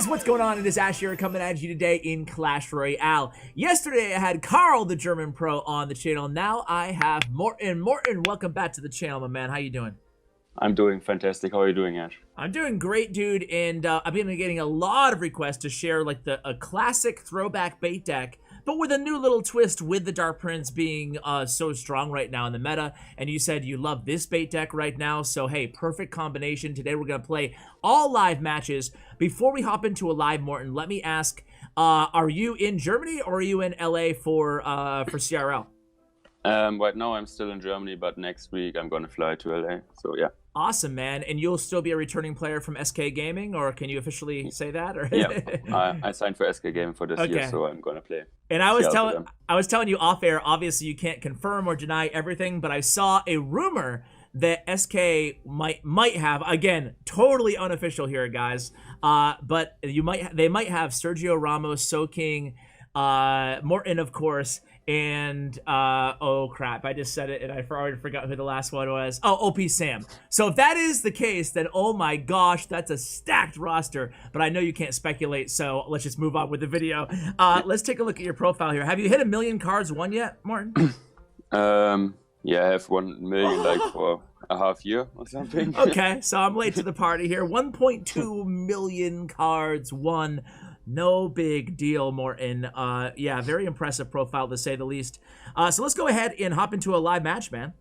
guys, what's going on? It is Ash here coming at you today in Clash Royale. Yesterday I had Carl, the German pro, on the channel. Now I have Morten. Morten, welcome back to the channel, my man. How you doing? I'm doing fantastic. How are you doing, Ash? I'm doing great, dude, and I've been getting a lot of requests to share like a classic throwback bait deck, but with a new little twist with the Dark Prince being so strong right now in the meta. And you said you love this bait deck right now, so hey, perfect combination. Today we're gonna play all live matches. Before we hop into a live, Morten, let me ask: are you in Germany or are you in LA for CRL? Right now I'm still in Germany, but next week I'm gonna fly to LA. So yeah. Awesome, man. And you'll still be a returning player from SK Gaming, or can you officially say that? Or Yeah, I signed for SK Gaming for this year, so I'm gonna play. And I was telling you off air. Obviously, you can't confirm or deny everything, but I saw a rumor that SK might have, again, totally unofficial here, guys. But they might have Sergio Ramos, So King, Morten, of course. And oh crap, I just said it and I already forgot who the last one was. Oh, OP Sam. So if that is the case, then oh my gosh, that's a stacked roster. But I know you can't speculate, so let's just move on with the video. Let's take a look at your profile here. Have you hit 1 million cards won yet, Morten? Yeah, I have 1 million like for a half year or something. Okay, so I'm late to the party here. 1.2 million cards won. No big deal, Morten. Yeah, very impressive profile to say the least. So let's go ahead and hop into a live match, man.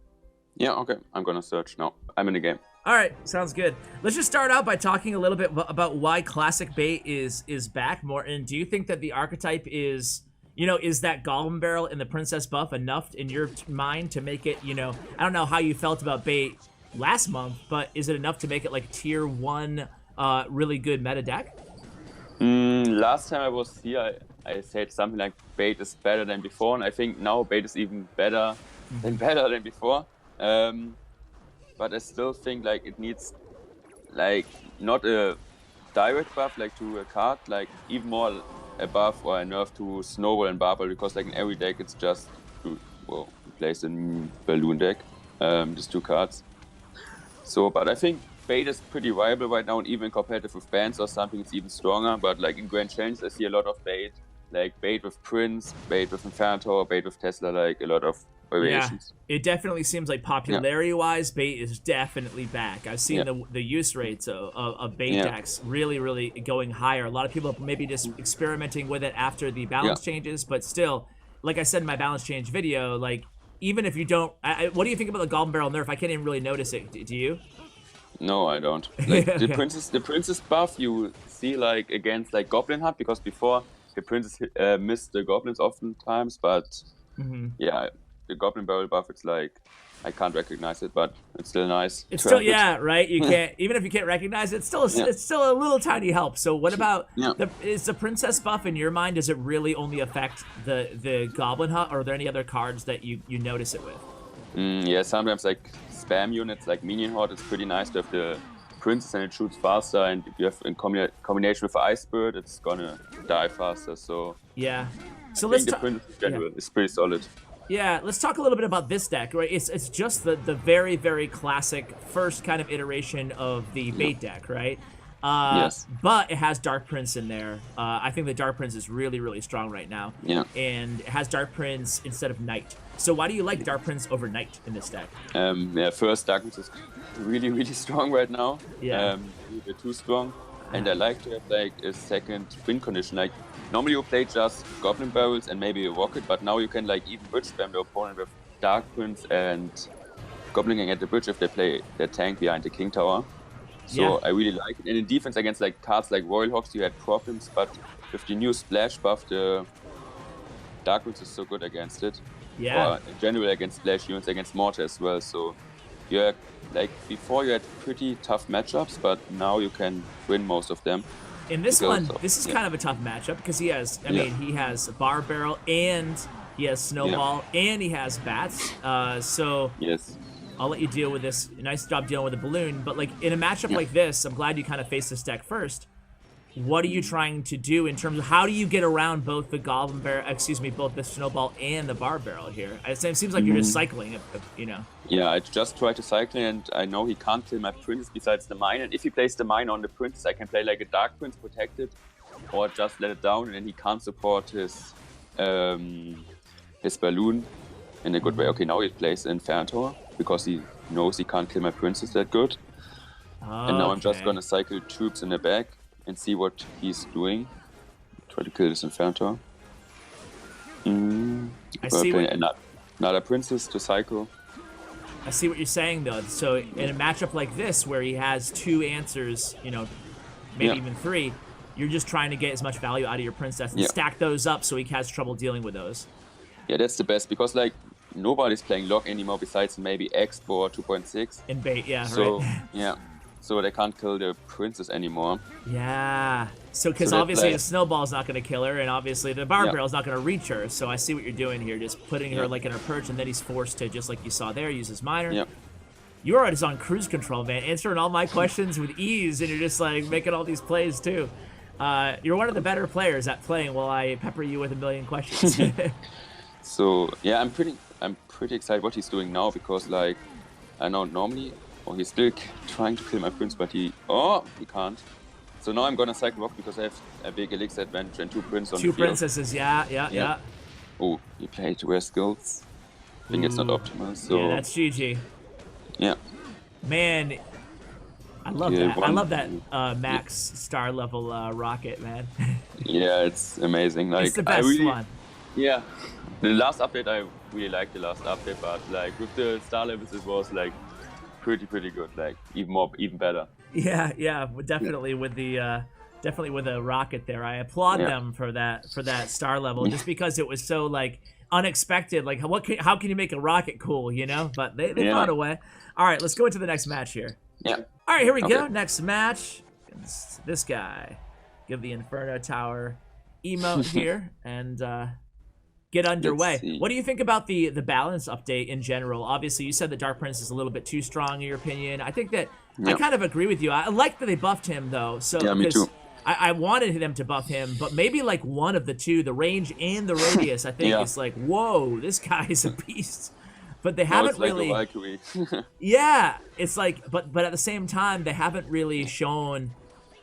Yeah, okay. I'm gonna search now. I'm in the game. All right, sounds good. Let's just start out by talking a little bit about why Classic Bait is back, Morten. Do you think that the archetype is, is that Goblin Barrel and the Princess buff enough in your mind to make it, I don't know how you felt about Bait last month, but is it enough to make it like tier 1 really good meta deck? Last time I was here, I said something like Bait is better than before, and I think now Bait is even better than before. But I still think like it needs like not a direct buff like to a card, like even more a buff or a nerf to Snowball and Barbell, because like in every deck it's just replace a balloon deck, these 2 cards. So, but I think Bait is pretty viable right now, and even competitive with bans or something, it's even stronger. But like in Grand Challenge, I see a lot of Bait, like Bait with Prince, Bait with Inferno, Bait with Tesla, like a lot of variations. Yeah, it definitely seems like popularity-wise, Bait is definitely back. I've seen the use rates of Bait decks really going higher. A lot of people maybe just experimenting with it after the balance changes, but still, like I said in my balance change video, like even if you don't, what do you think about the Goblin Barrel nerf? I can't even really notice it. Do you? No, I don't. Like the princess buff you see like against like Goblin Hut, because before the princess missed the goblins oftentimes, but yeah, the Goblin Barrel buff, it's like I can't recognize it, but it's still nice. It's still right. You can't even if you can't recognize it, it's still a little tiny help. So what about is the princess buff in your mind? Does it really only affect the Goblin Hut, or are there any other cards that you notice it with? Yeah, sometimes like spam units like Minion Horde, it's pretty nice to have the princess and it shoots faster, and if you have in combination with Ice Bird, it's gonna die faster. So yeah, so I think the princess in general is pretty solid. Yeah, let's talk a little bit about this deck, right? It's just the very classic first kind of iteration of the bait deck, right? Yes. But it has Dark Prince in there. I think the Dark Prince is really strong right now. Yeah. And it has Dark Prince instead of Knight. So why do you like Dark Prince over Knight in this deck? Yeah, first Dark Prince is really strong right now. Yeah. A bit too strong. And I like to have like a second win condition. Like normally you play just Goblin Barrels and maybe a Rocket, but now you can like even bridge spam the opponent with Dark Prince and Goblin Gang at the bridge if they play their tank behind the King Tower. So I really like it. And in defense against like cards like Royal Hawks, you had problems, but with the new Splash buff, the Dark Prince is so good against it. Yeah. Or in general against Splash units, against Mortar as well. So you're like before you had pretty tough matchups, but now you can win most of them. In this one, this is kind of a tough matchup because he has, I mean, he has Bar Barrel and he has Snowball and he has Bats. So I'll let you deal with this. Nice job dealing with the balloon. But like in a matchup like this, I'm glad you kind of faced this deck first. what are you trying to do in terms of how do you get around both the Goblin Barrel, both the Snowball and the Bar Barrel here? It seems like you're just cycling it, you know. Yeah, I just try to cycle, and I know he can't kill my Princess besides the mine. And if he plays the mine on the Princess, I can play like a Dark Prince protected, or just let it down, and then he can't support his balloon in a good way. Okay, now he plays Inferno because he knows he can't kill my Princess that good. Okay. And now I'm just gonna cycle troops in the back and see what he's doing. Try to kill this Inferno. I see another Princess to cycle. I see what you're saying, though. So in a matchup like this, where he has 2 answers, you know, maybe even 3, you're just trying to get as much value out of your Princess and stack those up so he has trouble dealing with those. Yeah, that's the best, because like nobody's playing Lock anymore besides maybe Expo or 2.6. In bait, yeah, so, right. Yeah. So they can't kill the Princess anymore. Yeah. So, because obviously the Snowball's not going to kill her, and obviously the Bar Barrel's not going to reach her. So I see what you're doing here, just putting her like in her perch, and then he's forced to, just like you saw there, use his miner. Yep. You're just on cruise control, man, answering all my questions with ease, and you're just like making all these plays too. You're one of the better players at playing while I pepper you with a million questions. So yeah, I'm pretty excited what he's doing now, because like I know normally. Oh, he's still trying to kill my Prince, but he can't. So now I'm gonna cycle Rock because I have a big elixir advantage and 2 Princes on the field. 2 princesses, yeah. Oh, he played rare skills. I think it's not optimal. So yeah, that's GG. Yeah. Man, I love that. I love that max star level rocket, man. Yeah, it's amazing. Like it's the best one. Yeah. The last update, I really liked the last update, but like with the star levels, it was like pretty good, like even better. Yeah, definitely with the rocket there. I applaud them for that star level, just because it was so like unexpected. Like how can you make a rocket cool, you know? But they found a way. All right, let's go into the next match here. Yeah. All right, here we go. Next match. It's this guy. Give the Inferno Tower emote here and get underway. What do you think about the balance update in general? Obviously, you said that Dark Prince is a little bit too strong in your opinion. I think that I kind of agree with you. I like that they buffed him though. So yeah, me too. I wanted them to buff him, but maybe like one of the two, the range and the radius. I think it's like, whoa, this guy's a beast. But they haven't really. Like a Valkyrie. Yeah, it's like, but at the same time, they haven't really shown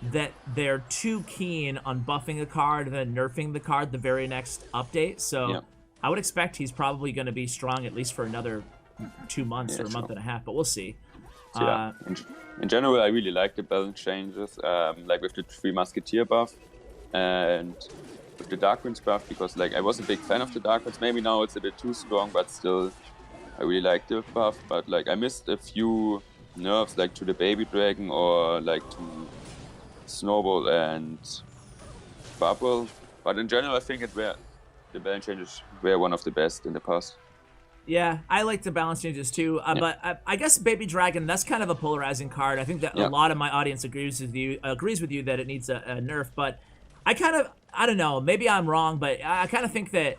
that they're too keen on buffing a card and then nerfing the card the very next update. So I would expect he's probably going to be strong at least for another 2 months or a month and a half, but we'll see. So, yeah. In general, I really like the balance changes, like with the 3 Musketeer buff and with the Dark Prince buff, because like I was a big fan of the Dark Prince. Maybe now it's a bit too strong, but still I really like the buff. But like I missed a few nerfs, like to the Baby Dragon or like to Snowball and Bubble, but in general I think the balance changes were one of the best in the past. Yeah, I like the balance changes too, but I guess Baby Dragon, that's kind of a polarizing card. I think that a lot of my audience agrees with you that it needs a nerf, but I don't know, maybe I'm wrong, but I kind of think that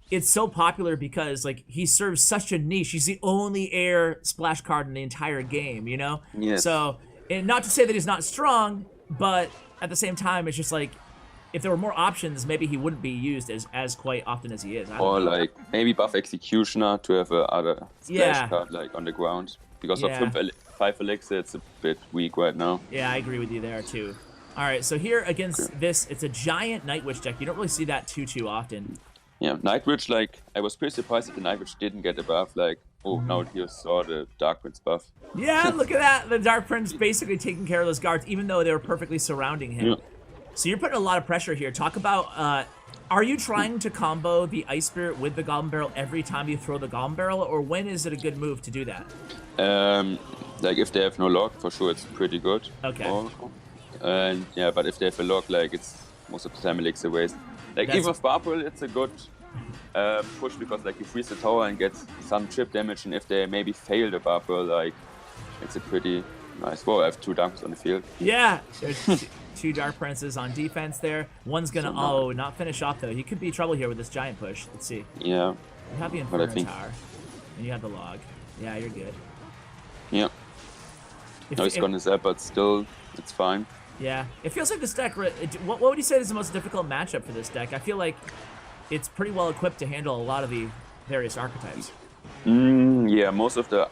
it's so popular because like he serves such a niche. He's the only air splash card in the entire game, you know? Yes. So, and not to say that he's not strong, but at the same time, it's just like, if there were more options, maybe he wouldn't be used as quite often as he is. Or like maybe buff Executioner to have a other splash card like on the ground. Because of 5 elixir, it's a bit weak right now. Yeah, I agree with you there too. All right, so here against this, it's a giant Night Witch deck. You don't really see that too often. Yeah, Night Witch, like I was pretty surprised that the Night Witch didn't get a buff. Like, oh, now you saw the Dark Prince buff. Yeah, look at that. The Dark Prince basically taking care of those guards, even though they were perfectly surrounding him. Yeah. So you're putting a lot of pressure here. Talk about, are you trying to combo the Ice Spirit with the Goblin Barrel every time you throw the Goblin Barrel, or when is it a good move to do that? Like if they have no lock, for sure it's pretty good. Okay. And yeah, but if they have a lock, like it's most of the time elixir waste. Like even with Purple, it's a good push because like you freeze the tower and get some chip damage, and if they maybe fail the Purple, like it's a pretty nice. Whoa, I have 2 dunks on the field. Yeah. There's 2 Dark Princes on defense there. One's gonna not finish off though. He could be trouble here with this giant push. Let's see. Yeah. You have the Inferno Tower, and you have the log. Yeah, you're good. Yeah. No, he's gonna zap, but still, it's fine. Yeah, it feels like this deck. What would you say is the most difficult matchup for this deck? I feel like it's pretty well equipped to handle a lot of the various archetypes. Yeah, most of the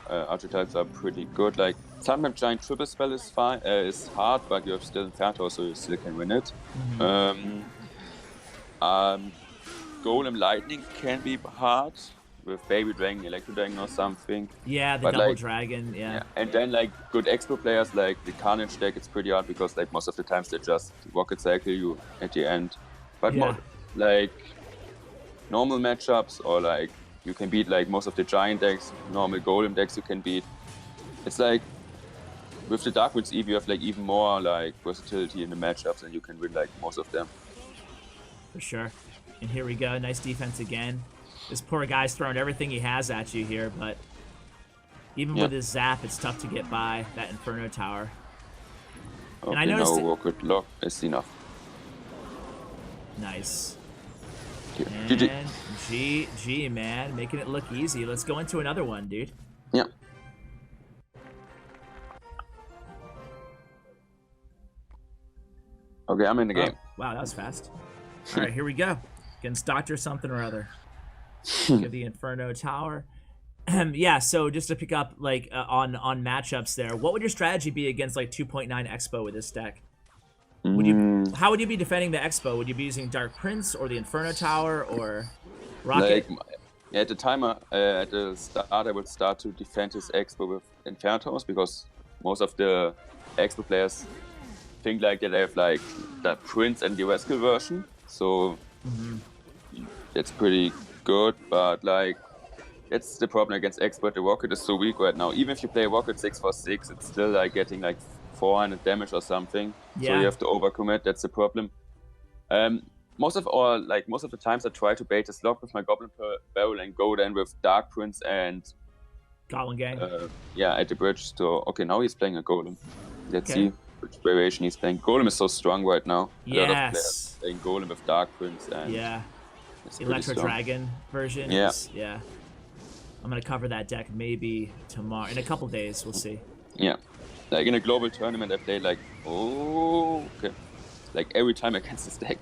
archetypes are pretty good. Like sometimes giant triple spell is fine, is hard, but you have still Inferno, so you still can win it. Golem Lightning can be hard with Baby Dragon, Electro Dragon, or something. Yeah, the but double like, dragon. Yeah. And then like good expo players like the Carnage deck, it's pretty hard because like most of the times they just rocket cycle you at the end. But Yeah. like normal matchups or like you can beat like most of the giant decks, normal golem decks you can beat. It's like with the Dark Prince Eve you have like even more like versatility in the matchups and you can win like most of them. For sure. And here we go, nice defense again. This poor guy's throwing everything he has at you here, but even with his zap, it's tough to get by that Inferno Tower. Okay, and I noticed now rocket lock is enough. Nice. Okay. And GG, man, making it look easy. Let's go into another one, dude. Yeah. Okay, I'm in the game. Wow, that was fast. All right, here we go. Against Dr. Something or Other. Give the Inferno Tower. Yeah, so just to pick up like on matchups there, what would your strategy be against like 2.9 Expo with this deck? How would you be defending the Expo? Would you be using Dark Prince or the Inferno Tower or Rocket? Like, at the time, at the start, I would start to defend his Expo with Infernos because most of the Expo players think like that they have like the Prince and the Rascal version, so that's pretty good. But like, that's the problem against Expo. The Rocket is so weak right now. Even if you play Rocket 6/6, it's still like getting like 400 damage or something. Yeah. So you have to overcommit. That's the problem. Most of the times I try to bait this lock with my Goblin Barrel and go then with Dark Prince and Goblin Gang. at the bridge. So okay, now he's playing a Golem. Let's see which variation he's playing. Golem is so strong right now. A lot of players playing Golem with Dark Prince and Electro Dragon version. Yeah. Yeah. I'm gonna cover that deck maybe tomorrow. In a couple days, we'll see. Yeah. Like in a global tournament, I played like like every time against this deck.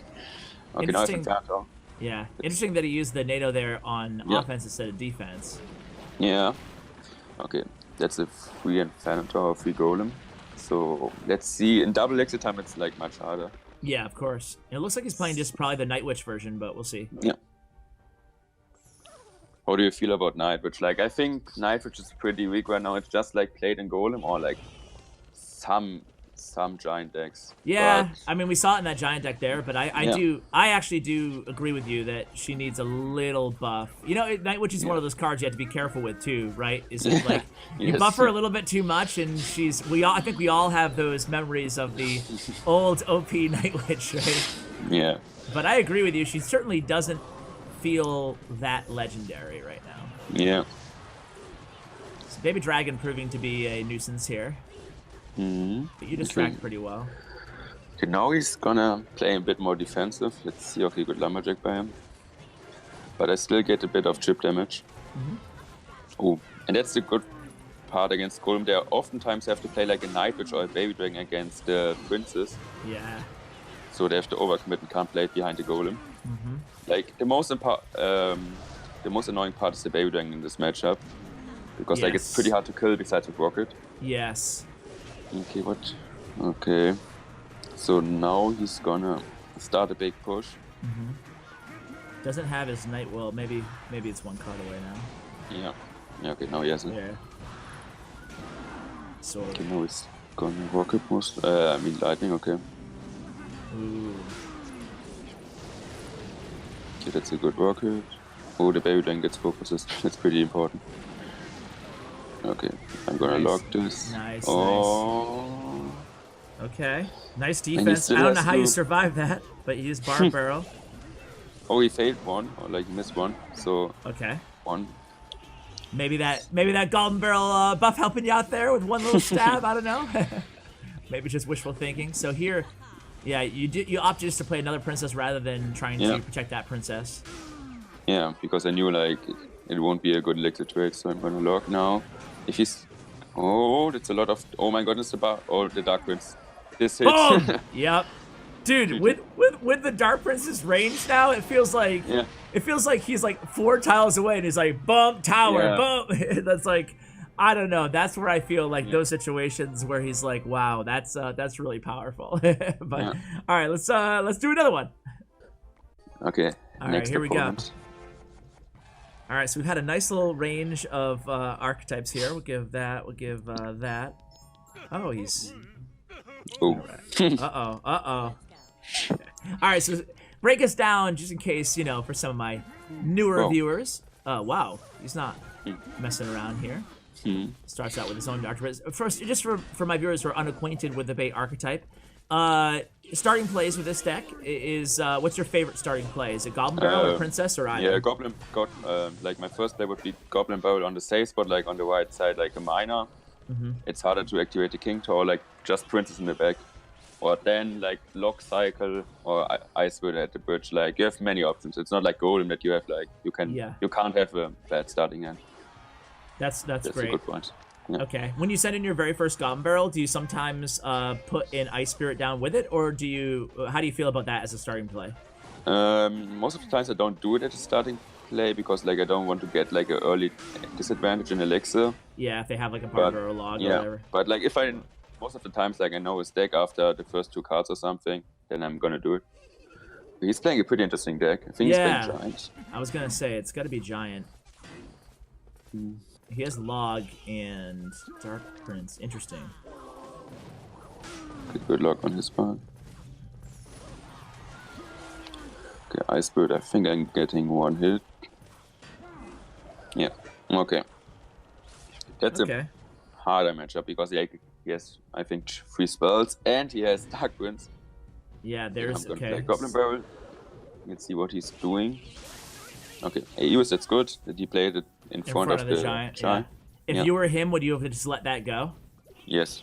Okay, now I have Inferno. Yeah, interesting that he used the NATO there on offense instead of defense. Yeah. Okay, that's a free Inferno Tower, free Golem. So let's see. In double exit time, it's like much harder. Yeah, of course. And it looks like he's playing just probably the Night Witch version, but we'll see. Yeah. How do you feel about Night Witch? Like, I think Night Witch is pretty weak right now. It's just like played in Golem or like some giant decks. Yeah, I mean, we saw it in that giant deck there, but I actually do agree with you that she needs a little buff. You know, Night Witch is one of those cards you have to be careful with too, right? Is it like you buff her a little bit too much, and I think we all have those memories of the old OP Night Witch, right? Yeah. But I agree with you. She certainly doesn't feel that legendary right now. Yeah. So Baby Dragon proving to be a nuisance here. But you distract pretty well. Okay, now he's gonna play a bit more defensive. Let's see. Okay, good Lumberjack by him. But I still get a bit of chip damage. Oh, and that's the good part against Golem. They oftentimes have to play like a Night Witch or a Baby Dragon against the Princes. Yeah. So they have to overcommit and can't play it behind the Golem. Like the most annoying part is the Baby Dragon in this matchup. Because like it's pretty hard to kill besides with Rocket. Yes. Okay, what? Okay. So now he's gonna start a big push. Doesn't have his Night. Well, maybe it's one card away now. Yeah. Yeah. Okay, now he has it. Yeah. So. Okay, now he's gonna Rocket most. I mean Lightning. Okay. Ooh. Okay, that's a good Rocket. Oh, the Baby Dragon gets focuses. That's pretty important. Okay, I'm gonna lock this. Nice. Okay. Nice defense. I don't know how you survived that, but you used Bar Barrel. Oh, he failed one, or like he missed one. So one. Maybe that Goblin Barrel buff helping you out there with one little stab. I don't know. Maybe just wishful thinking. So here, you opted just to play another princess rather than trying to protect that princess. Yeah, because I knew like it won't be a good elixir trade, so I'm gonna lock now. If he's... Oh, that's a lot of... Oh my goodness, the Dark Prince. this hit. Boom! Yep. Dude, with the Dark Prince's range now, it feels like he's like 4 tiles away and he's like bump tower, bump. That's like, I don't know. That's where I feel like those situations where he's like, wow, that's really powerful. But all right, let's do another one. Okay. All next right, here opponent. we go. All right, so we've had a nice little range of archetypes here. We'll give that. We'll give that. Oh, he's. Oh. Uh-oh. All right, so break us down just in case, you know, for some of my newer viewers. Wow, he's not messing around here. Starts out with his own Dark Prince. First, just for my viewers who are unacquainted with the bait archetype, starting plays with this deck is, what's your favorite starting play? Is it Goblin Barrel or Princess or either? Yeah, like my first play would be Goblin Barrel on the safe spot, like on the right side, like a minor. It's harder to activate the King Tower, like just Princess in the back. Or then like Lock Cycle or Ice Wind at the bridge. Like you have many options. It's not like Golem that you have like you can't have a bad starting hand. That's great. A good point. Yeah. Okay. When you send in your very first Goblin Barrel, do you sometimes put in Ice Spirit down with it, or how do you feel about that as a starting play? Most of the times I don't do it at the starting play because like I don't want to get like an early disadvantage in Elixir. Yeah, if they have like a partner or a log or whatever. But like if most of the times like I know his deck after the first 2 cards or something, then I'm gonna do it. He's playing a pretty interesting deck. I think he's playing Giant. I was gonna say it's gotta be Giant. He has Log and Dark Prince. Interesting. Good luck on his part. Okay, Ice Spirit, I think I'm getting 1 hit. Yeah, okay. That's a harder matchup because he has, I think, 3 spells and he has Dark Prince. Yeah, there's... I'm gonna play Goblin Barrel. Let's see what he's doing. Okay, that's good that he played it in front of the Giant. Yeah. If you were him, would you have just let that go? Yes.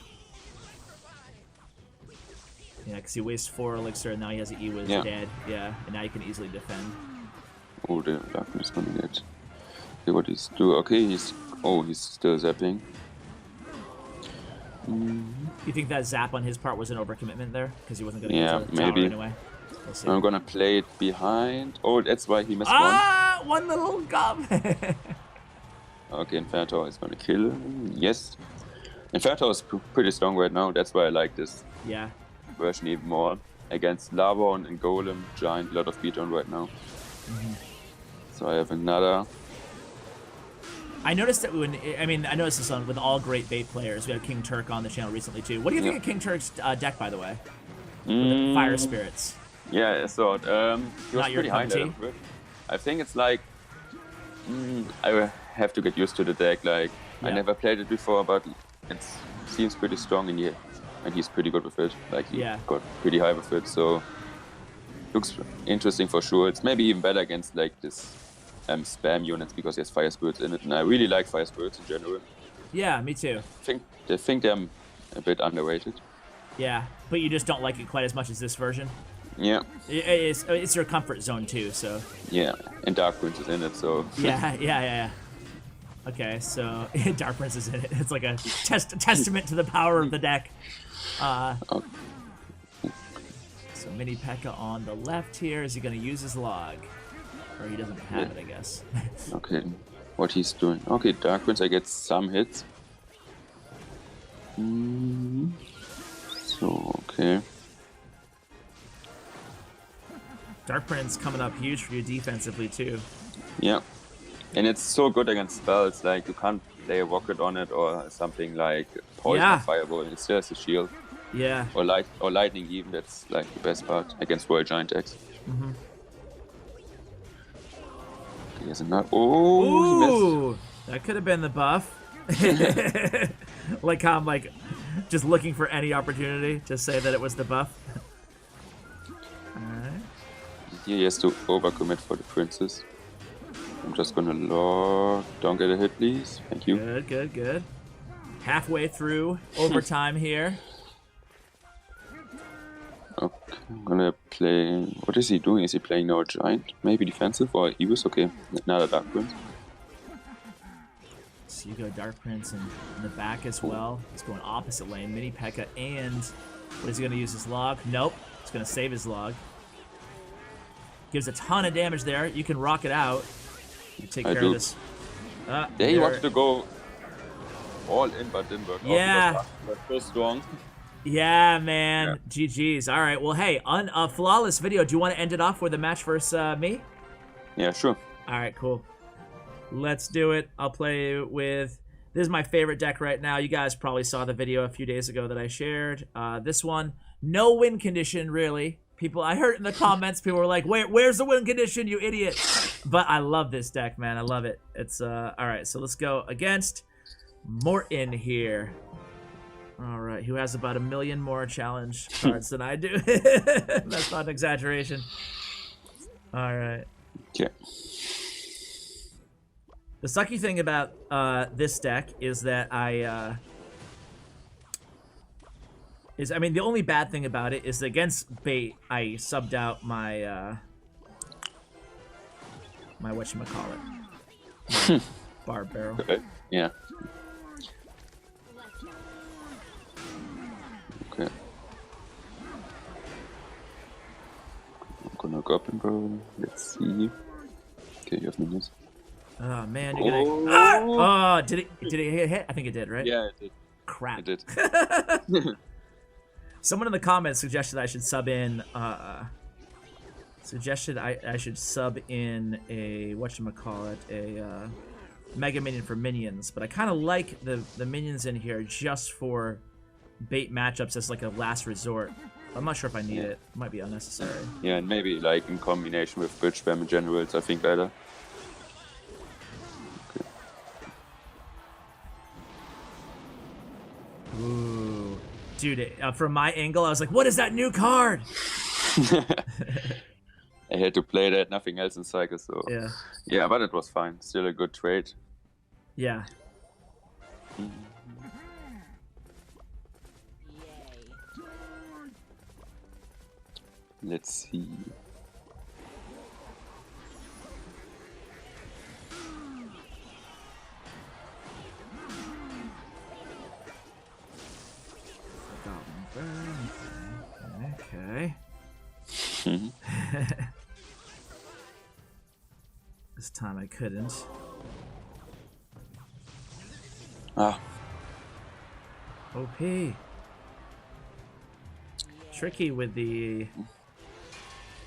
Yeah, because he wastes 4 elixir and now he has an E-Wiz dead. Yeah, and now you can easily defend. Oh, the Darkness is gonna get... Okay, what he's doing... Okay, he's still zapping. You think that zap on his part was an overcommitment there? Because he wasn't going to get to the tower anyway? We'll see. I'm gonna play it behind. Oh, that's why he missed one little gob! Okay, Inferno is gonna kill him. Yes. Inferno is pretty strong right now. That's why I like this version even more. Against Lavon and Golem, Giant, a lot of beat on right now. So I have another. I noticed that I noticed this with all great bait players. We had King Turk on the channel recently too. What do you think of King Turk's deck, by the way? With the Fire Spirits. Yeah, I saw it. He was pretty high level. I think it's like I have to get used to the deck. Like I never played it before, but it seems pretty strong in here, and he's pretty good with it. Like he got pretty high with it, so looks interesting for sure. It's maybe even better against like this spam units because he has Fire Spirits in it, and I really like Fire Spirits in general. Yeah, me too. I think they're a bit underrated. Yeah, but you just don't like it quite as much as this version. Yeah. It's your comfort zone too, so. Yeah, and Dark Prince is in it, so. Yeah. Okay, so Dark Prince is in it. It's like a testament to the power of the deck. So Mini P.E.K.K.A on the left here. Is he going to use his log? Or he doesn't have it, I guess. Okay, what he's doing. Okay, Dark Prince, I get some hits. So, okay. Dark Prince coming up huge for you defensively, too. Yeah. And it's so good against spells, like you can't play a rocket on it or something like poison or fireball. It still has a shield. Yeah. Or lightning even, that's like the best part against Royal Giant decks. He has another. Oh, he missed. That could have been the buff. Like how I'm like just looking for any opportunity to say that it was the buff. Alright. He has to overcommit for the princess. I'm just gonna log. Don't get a hit, please. Thank you. Good. Halfway through overtime here. Okay, I'm gonna play. What is he doing? Is he playing now a Giant? Maybe defensive or he was okay. Another Dark Prince. So you go Dark Prince in the back as well. He's going opposite lane. Mini P.E.K.K.A and What is he gonna use his log? Nope. It's gonna save his log. Gives a ton of damage there. You can rock it out. You take care of this. Yeah, he wanted to go all in, but didn't work. Yeah. Out so strong. Yeah, man. Yeah. GG's. All right. Well, hey, on a flawless video. Do you want to end it off with a match versus me? Yeah, sure. All right, cool. Let's do it. I'll play with... This is my favorite deck right now. You guys probably saw the video a few days ago that I shared. This one, no win condition, really. People, I heard in the comments, people were like, where's the win condition, you idiot? But I love this deck, man. I love it. It's, all right, so let's go against Morten here. All right, who has about 1 million more challenge cards than I do. That's not an exaggeration. All right. Okay. The sucky thing about this deck is that I mean, the only bad thing about it is that against bait, I subbed out my my whatchamacallit, Goblin Barrel. Okay. Yeah. Okay. I'm gonna Goblin Barrel. Let's see. Okay, you have minutes. Oh man, you're gonna. Ah! Oh, did it hit? I think it did, right? Yeah, it did. Crap. It did. Someone in the comments suggested I should sub in. Suggested I should sub in a whatchamacallit, a Mega Minion for minions, but I kind of like the minions in here just for bait matchups as like a last resort. I'm not sure if I need it. It might be unnecessary. Yeah, and maybe like in combination with bridge spam in general, it's I think better. Ooh, dude! From my angle, I was like, "What is that new card?" I had to play that, nothing else in cycle, so Yeah. Yeah, but it was fine. Still a good trade. Yeah. Let's see. Okay. This time I couldn't. Ah. OP. Tricky with the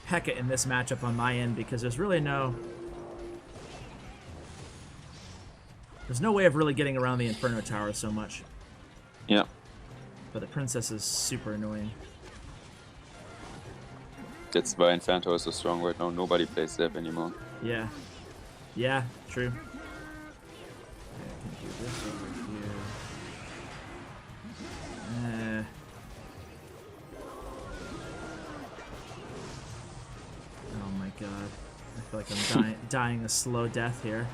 Heka in this matchup on my end because there's really no way of really getting around the Inferno Tower so much. Yeah. But the princess is super annoying. That's why Inferno is so strong right now. Nobody plays Zap anymore. Yeah. Yeah, true. Okay, I can do this over here. Oh my god. I feel like I'm dying a slow death here.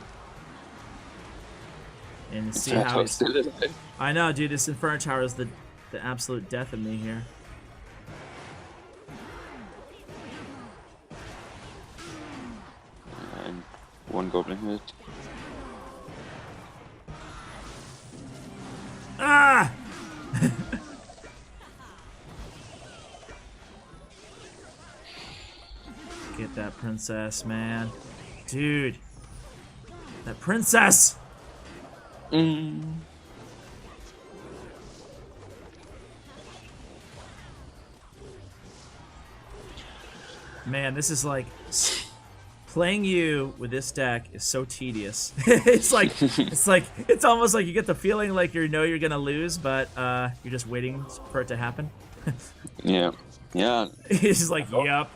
And see how he's... I know, dude, this Inferno Tower is the absolute death of me here. And one goblin hit. Ah! Get that princess, man. Dude. That princess! Man, this is like playing you with this deck is so tedious. it's almost like you get the feeling like you're gonna lose, but you're just waiting for it to happen. Yeah. Yeah. He's just like, yep.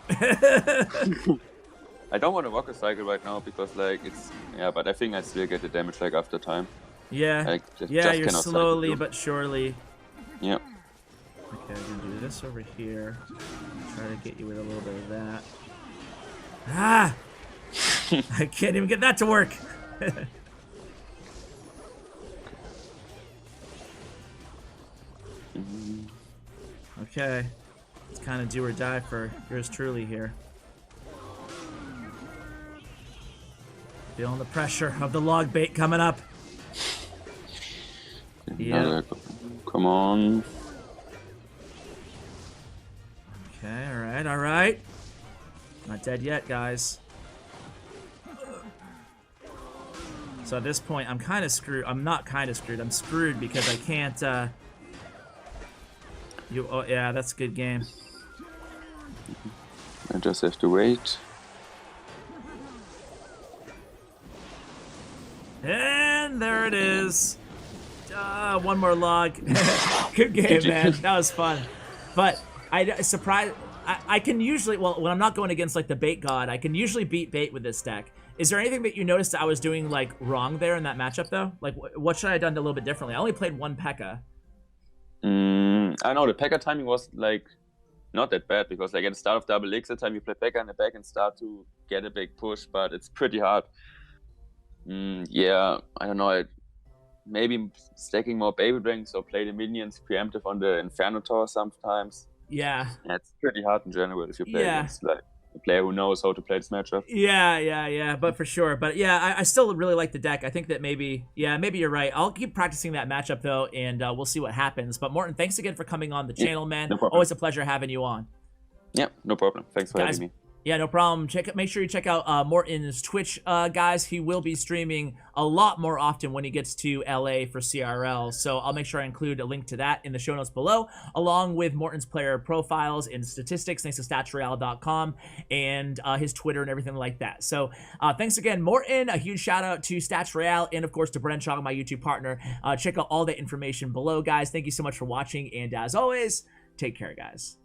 I don't want to walk a cycle right now because like it's but I think I still get the damage like after time. Yeah. Yeah, you're slowly but surely. Yep. Okay, I'm gonna do this over here. Try to get you with a little bit of that. Ah! I can't even get that to work. Okay. It's kind of do or die for yours truly here. Feeling the pressure of the log bait coming up. Yeah. Come on. All right. Not dead yet, guys. So at this point, I'm kind of screwed. I'm not kind of screwed. I'm screwed because I can't, Oh, yeah, that's a good game. I just have to wait. And there it is. One more log. Good game, man. That was fun. But I can usually, well, when I'm not going against like the bait god, I can usually beat bait with this deck. Is there anything that you noticed that I was doing like wrong there in that matchup though? Like what should I have done a little bit differently? I only played one P.E.K.K.A. I know the P.E.K.K.A timing was like not that bad because like at the start of double elixir time you play P.E.K.K.A in the back and start to get a big push, but it's pretty hard. Yeah, I don't know. Maybe stacking more baby drinks or play the minions preemptive on the Inferno Tower sometimes. Yeah. It's pretty hard in general if you play against like a player who knows how to play this matchup. Yeah, but for sure. But yeah, I still really like the deck. I think that maybe you're right. I'll keep practicing that matchup though, and we'll see what happens. But Morten, thanks again for coming on the channel, man. No problem. Always a pleasure having you on. Yeah, no problem. Thanks for having me. Yeah, no problem. Make sure you check out Morten's Twitch, guys. He will be streaming a lot more often when he gets to LA for CRL. So I'll make sure I include a link to that in the show notes below, along with Morten's player profiles and statistics, thanks to statsroyale.com, and his Twitter and everything like that. So thanks again, Morten. A huge shout out to Stats Royale and, of course, to Bren Chong, my YouTube partner. Check out all the information below, guys. Thank you so much for watching. And as always, take care, guys.